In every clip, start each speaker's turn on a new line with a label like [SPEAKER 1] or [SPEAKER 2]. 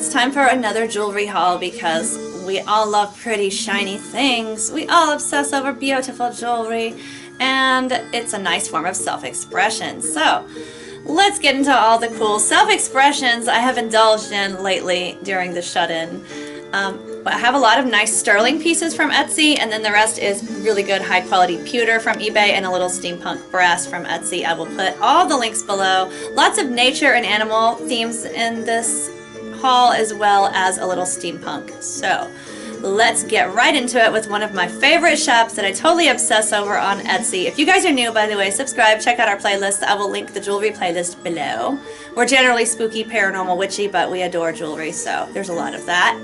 [SPEAKER 1] it's time for another jewelry haul because we all love pretty shiny things. We all obsess over beautiful jewelry, and it's a nice form of self-expression. So let's get into all the cool self-expressions I have indulged in lately during the shut-in. I have a lot of nice sterling pieces from Etsy, and then the rest is really good high quality pewter from eBay and a little steampunk brass from Etsy. I will put all the links below. Lots of nature and animal themes in this haul, as well as a little steampunk. So let's get right into it with one of my favorite shops that I totally obsess over on Etsy. If you guys are new, by the way, subscribe, check out our playlist. I will link the jewelry playlist below. We're generally spooky, paranormal, witchy, but we adore jewelry, so there's a lot of that.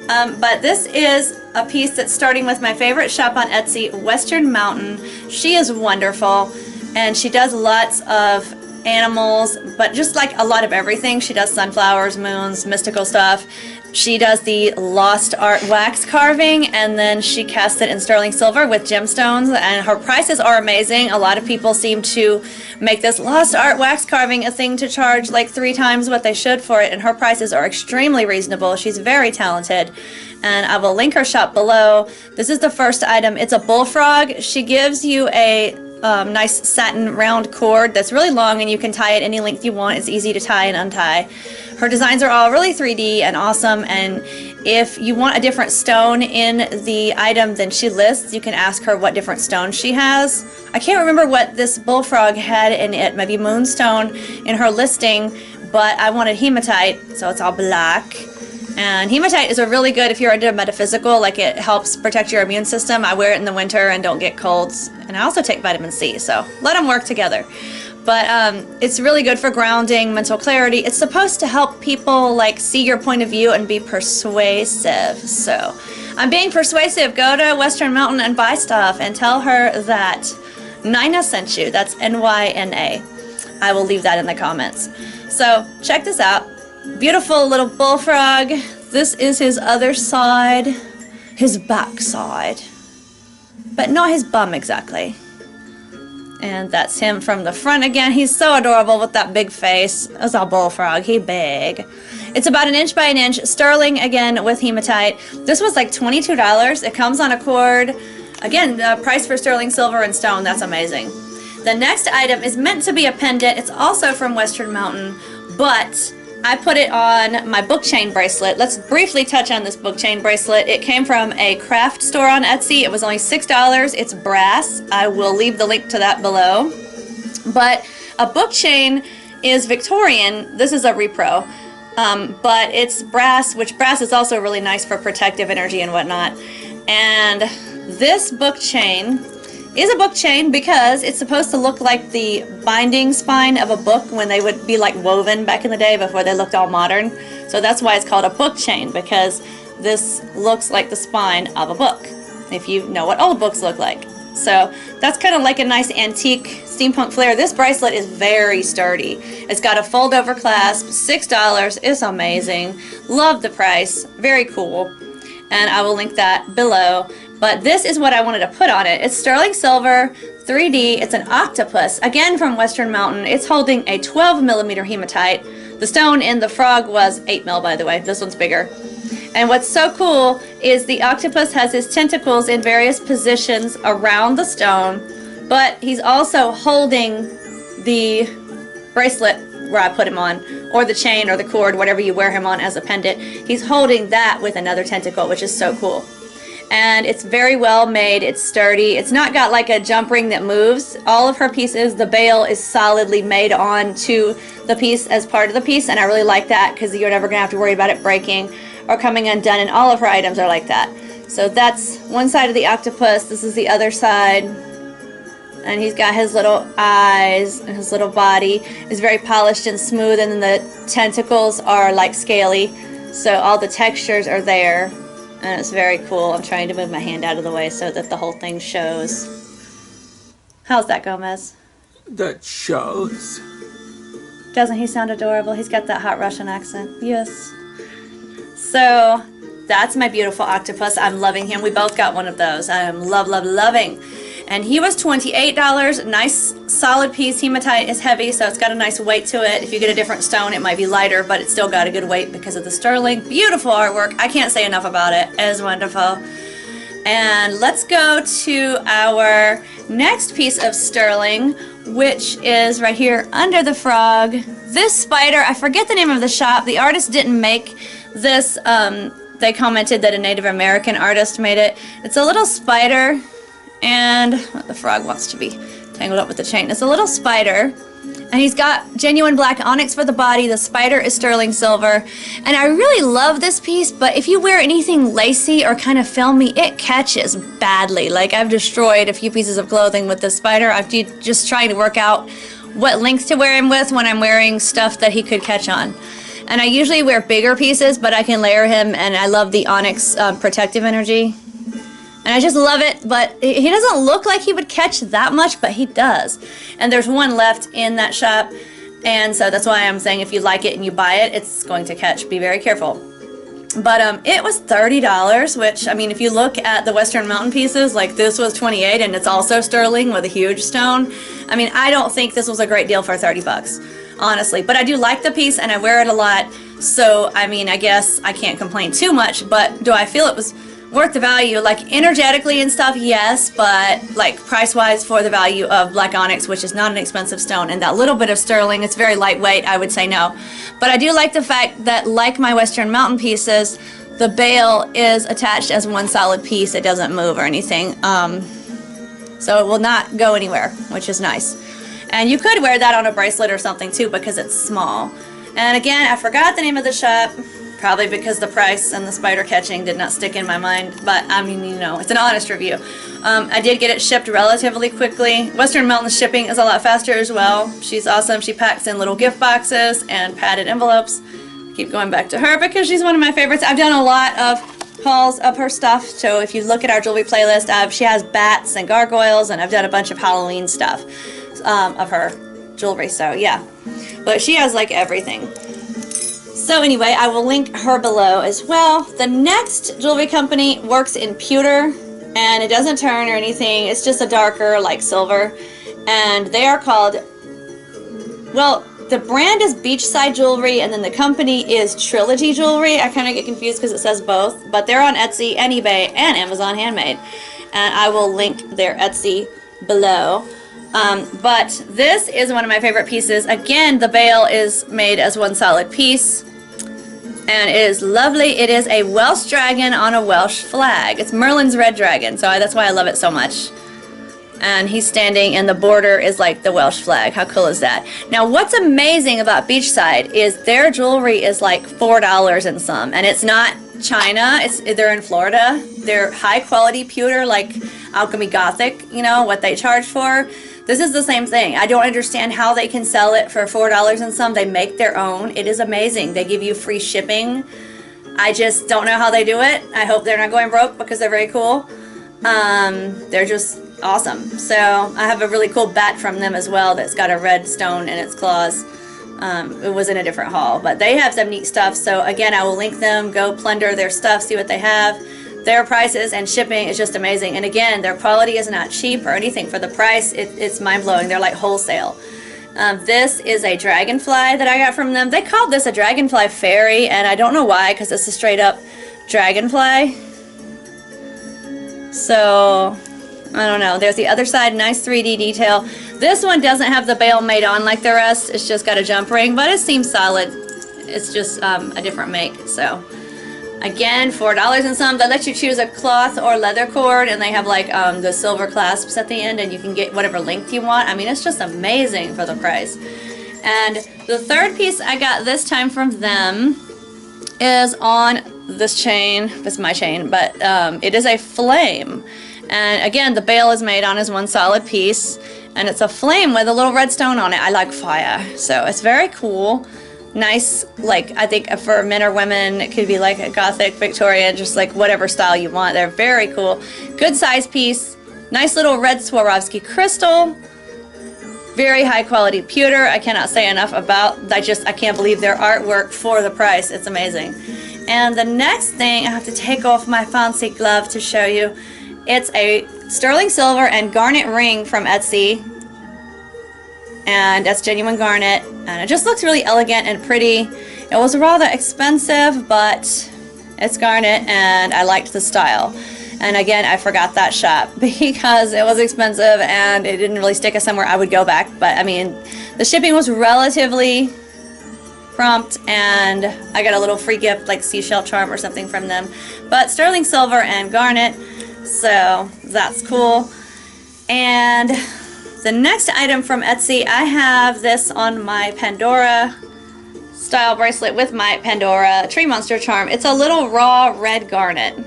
[SPEAKER 1] But this is a piece that's starting with my favorite shop on Etsy, Western Mountain. She is wonderful, and she does lots of animals, but just like a lot of everything. She does sunflowers, moons, mystical stuff. She does the lost art wax carving, and then she casts it in sterling silver with gemstones, and her prices are amazing. A lot of people seem to make this lost art wax carving a thing to charge like 3 times what they should for it, and her prices are extremely reasonable. She's very talented, and I will link her shop below. This is the first item. It's a bullfrog. She gives you a nice satin round cord that's really long, and you can tie it any length you want. It's easy to tie and untie. Her designs are all really 3D and awesome, and if you want a different stone in the item than she lists, you can ask her what different stones she has. I can't remember what this bullfrog had in it, maybe moonstone in her listing, but I wanted hematite, so it's all black. And hematite is a really good if you're into metaphysical, like it helps protect your immune system. I wear it in the winter and don't get colds, and I also take vitamin C, so let them work together. But it's really good for grounding, mental clarity. It's supposed to help people like see your point of view and be persuasive. So I'm being persuasive. Go to Western Mountain and buy stuff and tell her that Nina sent you. That's N-Y-N-A. I will leave that in the comments. So check this out. Beautiful little bullfrog. This is his other side, his back side, but not his bum exactly. And that's him from the front again. He's so adorable with that big face. That's a bullfrog. He big. It's about 1 inch by 1 inch, sterling again with hematite. This was like $22. It comes on a cord. Again, the price for sterling silver and stone. That's amazing. The next item is meant to be a pendant. It's also from Western Mountain, but I put it on my book chain bracelet. Let's briefly touch on this book chain bracelet. It came from a craft store on Etsy. It was only $6. It's brass. I will leave the link to that below. But a book chain is Victorian. This is a repro. But it's brass, which brass is also really nice for protective energy and whatnot. And this book chain is a book chain because it's supposed to look like the binding spine of a book when they would be like woven back in the day before they looked all modern. So that's why it's called a book chain, because this looks like the spine of a book, if you know what old books look like. So that's kind of like a nice antique steampunk flair. This bracelet is very sturdy. It's got a fold over clasp, $6. It's amazing. Love the price. Very cool. And I will link that below. But this is what I wanted to put on it. It's sterling silver, 3D. It's an octopus, again from Western Mountain. It's holding a 12mm hematite. The stone in the frog was 8mm, by the way. This one's bigger. And what's so cool is the octopus has his tentacles in various positions around the stone, but he's also holding the bracelet where I put him on, or the chain or the cord, whatever you wear him on as a pendant. He's holding that with another tentacle, which is so cool. And it's very well made. It's sturdy. It's not got like a jump ring that moves. All of her pieces, the bail is solidly made onto the piece as part of the piece, and I really like that because you're never going to have to worry about it breaking or coming undone, and all of her items are like that. So that's one side of the octopus. This is the other side. And he's got his little eyes, and his little body is very polished and smooth, and then the tentacles are like scaly. So all the textures are there. And it's very cool. I'm trying to move my hand out of the way so that the whole thing shows. How's that, Gomez?
[SPEAKER 2] That shows.
[SPEAKER 1] Doesn't he sound adorable? He's got that hot Russian accent. Yes. So that's my beautiful octopus. I'm loving him. We both got one of those. I am loving. and he was $28. Nice solid piece. Hematite is heavy, so it's got a nice weight to it. If you get a different stone, it might be lighter, but it's still got a good weight because of the sterling. Beautiful artwork. I can't say enough about it. It is wonderful. And let's go to our next piece of sterling, which is right here under the frog. This spider, I forget the name of the shop. The artist didn't make this. They commented that a Native American artist made it. It's a little spider, and the frog wants to be tangled up with the chain. It's a little spider, and he's got genuine black onyx for the body. The spider is sterling silver, and I really love this piece, but if you wear anything lacy or kind of filmy, it catches badly. Like, I've destroyed a few pieces of clothing with this spider. I'm just trying to work out what length to wear him with when I'm wearing stuff that he could catch on. And I usually wear bigger pieces, but I can layer him, and I love the onyx protective energy. And I just love it, but he doesn't look like he would catch that much, but he does. And there's one left in that shop, and so that's why I'm saying if you like it and you buy it, it's going to catch. Be very careful. But it was $30, which, I mean, if you look at the Western Mountain pieces, like this was $28, and it's also sterling with a huge stone. I mean, I don't think this was a great deal for 30 bucks. Honestly, but I do like the piece and I wear it a lot, so I mean, I guess I can't complain too much. But do I feel it was worth the value? Like, energetically and stuff, yes, but like price wise for the value of black onyx, which is not an expensive stone, and that little bit of sterling, it's very lightweight, I would say no. But I do like the fact that, like my Western Mountain pieces, the bail is attached as one solid piece. It doesn't move or anything, so it will not go anywhere, which is nice. And you could wear that on a bracelet or something too, because it's small. And again, I forgot the name of the shop, probably because the price and the spider catching did not stick in my mind. But I mean, you know, it's an honest review. I did get it shipped relatively quickly. Western Mountain shipping is a lot faster as well. She's awesome. She packs in little gift boxes and padded envelopes. Keep going back to her because she's one of my favorites. I've done a lot of hauls of her stuff, so if you look at our jewelry playlist, she has bats and gargoyles, and I've done a bunch of Halloween stuff of her jewelry, so yeah. But she has like everything. So anyway, I will link her below as well. The next jewelry company works in pewter, and it doesn't turn or anything. It's just a darker, like silver, and they are called, well, the brand is Beachside Jewelry, and then the company is Trilogy Jewelry. I kind of get confused because it says both, but they're on Etsy and eBay and Amazon Handmade, and I will link their Etsy below. But this is one of my favorite pieces. Again, the bail is made as one solid piece, and it is lovely. It is a Welsh dragon on a Welsh flag. It's Merlin's red dragon, so that's why I love it so much. And he's standing, and the border is like the Welsh flag. How cool is that? Now, what's amazing about Beachside is their jewelry is like $4 and some, and it's not China. They're in Florida. They're high quality pewter, like Alchemy Gothic, you know, what they charge for. This is the same thing. I don't understand how they can sell it for $4 and some. They make their own. It is amazing. They give you free shipping. I just don't know how they do it. I hope they're not going broke because they're very cool. They're just awesome. So I have a really cool bat from them as well that's got a red stone in its claws. It was in a different haul, but they have some neat stuff. So again, I will link them. Go plunder their stuff, see what they have. Their prices and shipping is just amazing. And again, their quality is not cheap or anything. For the price, it's mind-blowing. They're like wholesale. This is a dragonfly that I got from them. They called this a dragonfly fairy, and I don't know why, because it's a straight up dragonfly. So I don't know. There's the other side, nice 3D detail. This one doesn't have the bail made on like the rest. It's just got a jump ring, but it seems solid. It's just a different make. So again, $4 and some. They let you choose a cloth or leather cord, and they have like the silver clasps at the end, and you can get whatever length you want. I mean, it's just amazing for the price. And the third piece I got this time from them is on this chain. This is my chain, but it is a flame. And again, the bail is made on as one solid piece, and it's a flame with a little red stone on it. I like fire, so it's very cool. Nice, like, I think for men or women, it could be like a Gothic, Victorian, just like whatever style you want. They're very cool. Good size piece. Nice little red Swarovski crystal. Very high quality pewter. I cannot say enough about. I can't believe their artwork for the price. It's amazing. And the next thing, I have to take off my fancy glove to show you. It's a sterling silver and garnet ring from Etsy. And that's genuine garnet. And it just looks really elegant and pretty. It was rather expensive, but it's garnet and I liked the style. And again, I forgot that shop because it was expensive and it didn't really stick us somewhere I would go back. But I mean, the shipping was relatively prompt and I got a little free gift like seashell charm or something from them. But sterling silver and garnet, so that's cool. And the next item from Etsy, I have this on my Pandora style bracelet with my Pandora Tree Monster charm. It's a little raw red garnet.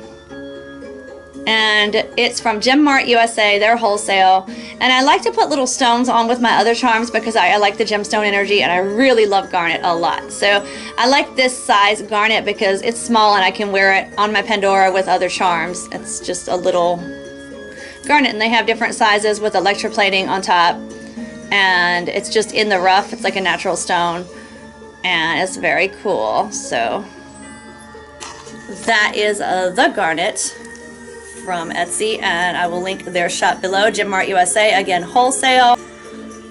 [SPEAKER 1] And it's from Gem Mart USA, they're wholesale. And I like to put little stones on with my other charms because I like the gemstone energy and I really love garnet a lot. So I like this size garnet because it's small and I can wear it on my Pandora with other charms. It's just a little garnet and they have different sizes with electroplating on top. And it's just in the rough, it's like a natural stone. And it's very cool. So that is the garnet from Etsy, and I will link their shop below. Gem Mart USA, again wholesale.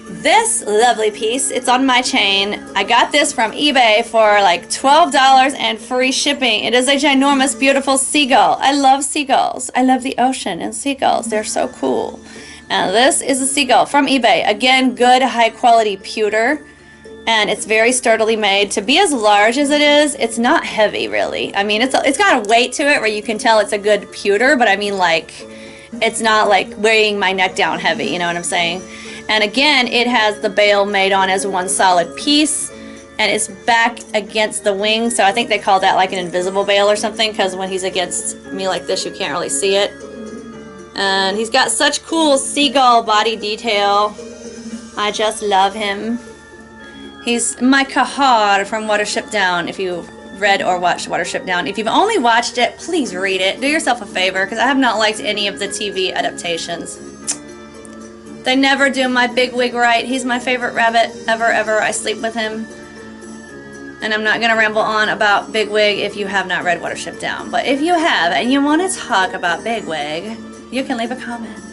[SPEAKER 1] This lovely piece, it's on my chain. I got this from eBay for like $12 and free shipping. It is a ginormous, beautiful seagull. I love seagulls. I love the ocean and seagulls. They're so cool. And this is a seagull from eBay. Again, good high quality pewter. And it's very sturdily made. To be as large as it is, it's not heavy really. I mean, it's got a weight to it where you can tell it's a good pewter, but I mean like, it's not like weighing my neck down heavy, you know what I'm saying? And again, it has the bail made on as one solid piece, and it's back against the wing, so I think they call that like an invisible bail or something, because when he's against me like this, you can't really see it. And he's got such cool seagull body detail. I just love him. He's my Kahar from Watership Down, if you've read or watched Watership Down. If you've only watched it, please read it. Do yourself a favor, because I have not liked any of the TV adaptations. They never do my Bigwig right. He's my favorite rabbit ever. I sleep with him. And I'm not going to ramble on about Bigwig if you have not read Watership Down. But if you have and you want to talk about Bigwig, you can leave a comment.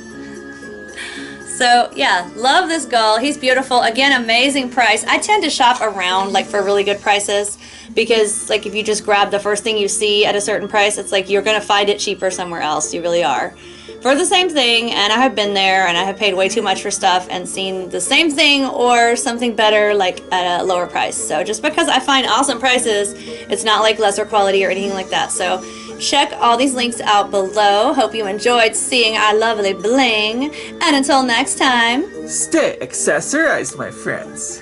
[SPEAKER 1] So yeah, love this gull. He's beautiful. Again, amazing price. I tend to shop around like for really good prices because like if you just grab the first thing you see at a certain price, it's like you're going to find it cheaper somewhere else. You really are. For the same thing, and I have been there and I have paid way too much for stuff and seen the same thing or something better like at a lower price. So just because I find awesome prices, it's not like lesser quality or anything like that. So check all these links out below. Hope you enjoyed seeing our lovely bling. And until next time,
[SPEAKER 2] Stay accessorized, my friends.